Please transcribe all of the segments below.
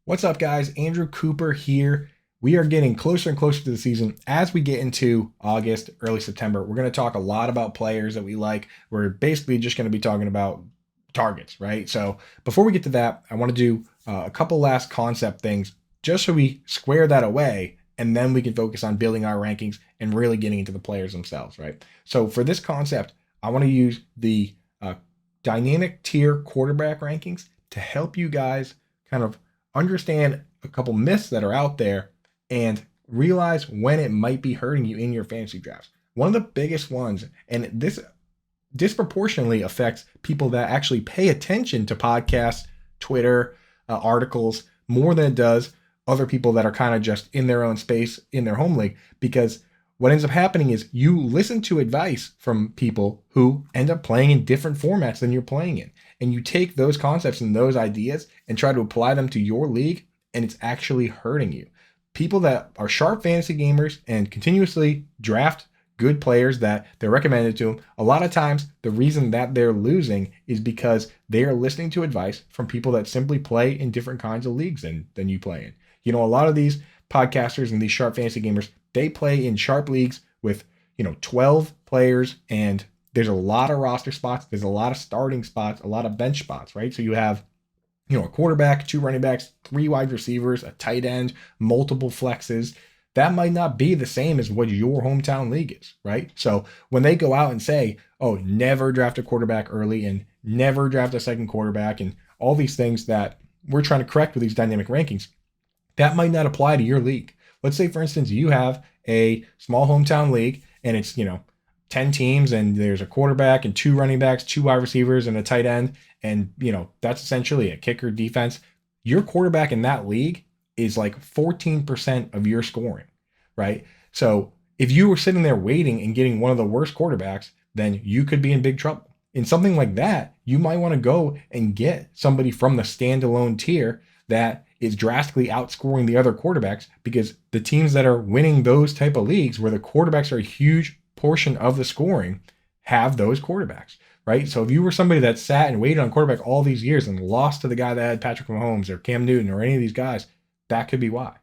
What's up, guys? Andrew Cooper here. We are getting closer and closer to the season. As we get into August, early September, we're going to talk a lot about players that we like. We're basically just going to be talking about targets, right? So before we get to that, I want to do a couple last concept things just so we square that away, and then we can focus on building our rankings and really getting into the players themselves, right? So for this concept, I want to use the dynamic tier quarterback rankings to help you guys kind of understand a couple myths that are out there and realize when it might be hurting you in your fantasy drafts. One of the biggest ones, and this disproportionately affects people that actually pay attention to podcasts, Twitter, articles, more than it does other people that are kind of just in their own space in their home league, because what ends up happening is you listen to advice from people who end up playing in different formats than you're playing in. And you take those concepts and those ideas and try to apply them to your league, and it's actually hurting you. People that are sharp fantasy gamers and continuously draft good players that they're recommended to them, a lot of times the reason that they're losing is because they are listening to advice from people that simply play in different kinds of leagues than you play in. You know, a lot of these podcasters and these sharp fantasy gamers, they play in sharp leagues with, 12 players, and there's a lot of roster spots. There's a lot of starting spots, a lot of bench spots, right? So you have, a quarterback, 2 running backs, 3 wide receivers, a tight end, multiple flexes. That might not be the same as what your hometown league is, right? So when they go out and say, oh, never draft a quarterback early and never draft a second quarterback and all these things that we're trying to correct with these dynamic rankings, that might not apply to your league. Let's say, for instance, you have a small hometown league and it's, 10 teams and there's a quarterback and 2 running backs, 2 wide receivers and a tight end. And, that's essentially a kicker defense. Your quarterback in that league is like 14% of your scoring, right? So if you were sitting there waiting and getting one of the worst quarterbacks, then you could be in big trouble. In something like that, you might want to go and get somebody from the standalone tier that is drastically outscoring the other quarterbacks, because the teams that are winning those type of leagues where the quarterbacks are a huge portion of the scoring have those quarterbacks, right? So if you were somebody that sat and waited on quarterback all these years and lost to the guy that had Patrick Mahomes or Cam Newton or any of these guys, that could be why.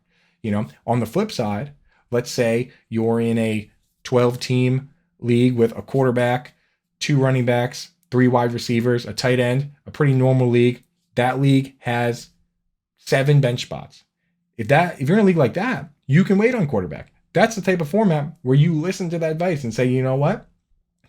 On the flip side, let's say you're in a 12-team league with a quarterback, 2 running backs, 3 wide receivers, a tight end, a pretty normal league. That league has 7 bench spots. If you're in a league like that, you can wait on quarterback. That's the type of format where you listen to that advice and say, you know what?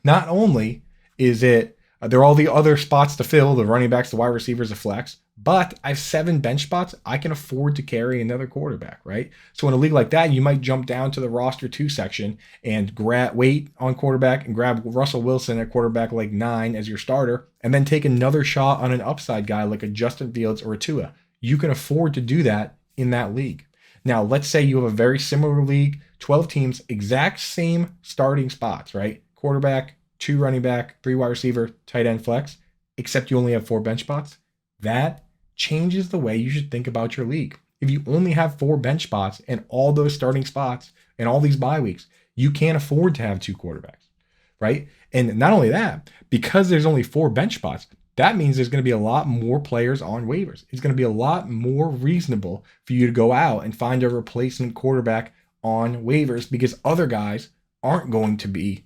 Not only is it there are all the other spots to fill, the running backs, the wide receivers, the flex, but I have 7 bench spots. I can afford to carry another quarterback, right? So in a league like that, you might jump down to the roster 2 section and wait on quarterback and grab Russell Wilson at quarterback like 9 as your starter, and then take another shot on an upside guy like a Justin Fields or a Tua. You can afford to do that in that league. Now, let's say you have a very similar league, 12 teams, exact same starting spots, right? Quarterback, 2 running back, 3 wide receiver, tight end, flex, except you only have 4 bench spots. That changes the way you should think about your league. If you only have 4 bench spots and all those starting spots and all these bye weeks, you can't afford to have 2 quarterbacks, right? And not only that, because there's only 4 bench spots, that means there's going to be a lot more players on waivers. It's going to be a lot more reasonable for you to go out and find a replacement quarterback on waivers, because other guys aren't going to be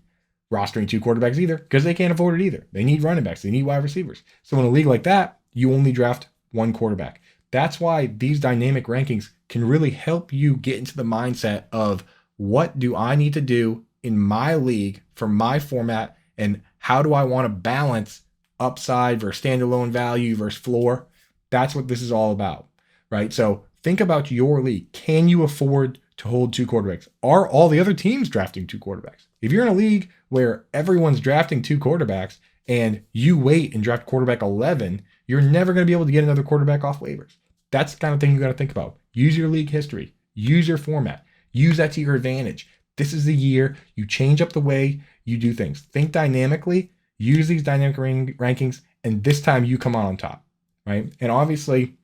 rostering 2 quarterbacks either, because they can't afford it either. They need running backs. They need wide receivers. So in a league like that, you only draft 1 quarterback. That's why these dynamic rankings can really help you get into the mindset of, what do I need to do in my league for my format, and how do I want to balance upside versus standalone value versus floor? That's what this is all about, right? So think about your league. Can you afford to hold 2 quarterbacks? Are all the other teams drafting 2 quarterbacks? If you're in a league where everyone's drafting 2 quarterbacks and you wait and draft quarterback 11, you're never going to be able to get another quarterback off waivers. That's the kind of thing you got to think about. Use your league history. Use your format. Use that to your advantage. This is the year you change up the way you do things. Think dynamically. Use these dynamic rankings, and this time you come out on top, right? And obviously,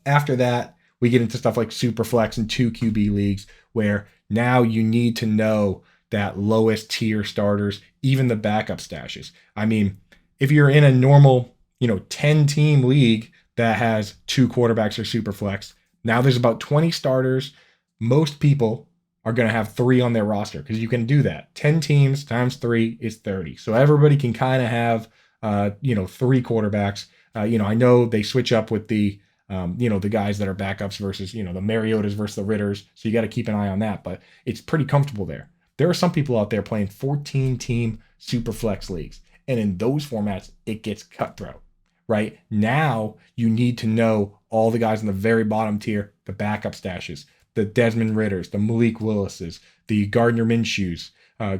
after that, we get into stuff like Superflex and 2 QB leagues, where now you need to know that lowest tier starters, even the backup stashes. I mean, if you're in a normal, 10-team league that has 2 quarterbacks or super flex. Now there's about 20 starters. Most people are going to have 3 on their roster because you can do that. 10 teams times 3 is 30. So everybody can kind of have, 3 quarterbacks. I know they switch up with the, the guys that are backups versus, the Mariotas versus the Ritters. So you got to keep an eye on that. But it's pretty comfortable there. There are some people out there playing 14-team super flex leagues. And in those formats, it gets cutthroat, right? Now you need to know all the guys in the very bottom tier, the backup stashes, the Desmond Ritters, the Malik Willises, the Gardner Minshews. I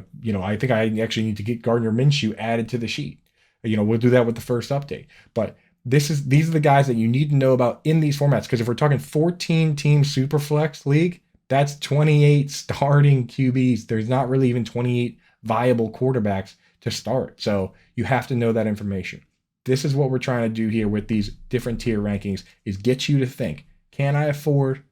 think I actually need to get Gardner Minshew added to the sheet. We'll do that with the first update. But these are the guys that you need to know about in these formats. Because if we're talking 14-team Superflex league, that's 28 starting QBs. There's not really even 28 viable quarterbacks to start. So you have to know that information. This is what we're trying to do here with these different tier rankings is get you to think, can I afford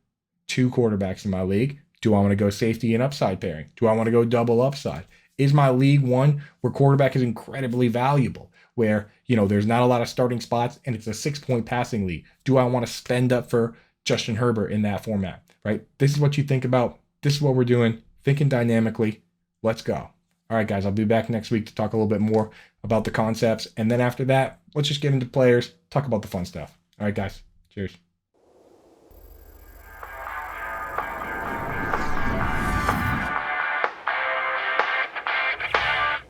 2 quarterbacks in my league? Do I want to go safety and upside pairing? Do I want to go double upside? Is my league one where quarterback is incredibly valuable, where, there's not a lot of starting spots and it's a 6-point passing league? Do I want to spend up for Justin Herbert in that format, right? This is what you think about. This is what we're doing, thinking dynamically. Let's go. All right, guys, I'll be back next week to talk a little bit more about the concepts. And then after that, let's just get into players, talk about the fun stuff. All right, guys, cheers.